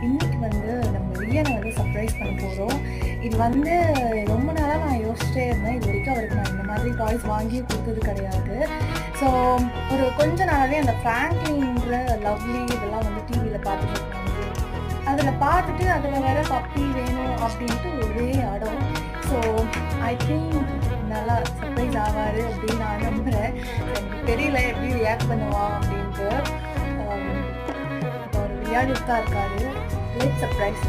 இன்னைக்கு வந்து நம்ம ரியனை வந்து சர்ப்ரைஸ் பண்ண போகிறோம். இது வந்து ரொம்ப நாளாக நான் யோசிச்சிட்டே இருந்தேன். இது வரைக்கும் அவருக்கு நான் இந்த மாதிரி டாய்ஸ் வாங்கி கொடுத்தது கிடையாது. ஸோ ஒரு கொஞ்ச நாளாகவே அந்த ஃப்ராங்க்லின்ற லவ்லி இதெல்லாம் வந்து டிவியில் பார்த்துட்டு இருக்காங்க. அதில் பார்த்துட்டு அதில் வேற பப்பி வேணும் அப்படின்ட்டு ஒரே அடம். ஸோ ஐ திங்க் நல்லா சர்ப்ரைஸ் ஆவார் அப்படின்னு நான் நம்புகிறேன். எனக்கு தெரியல எப்படி ரியாக்ட் பண்ணுவா அப்படின்ட்டு. இப்போ ஒரு விளையாடிட்டு தான் இருக்காரு. Let's surprise.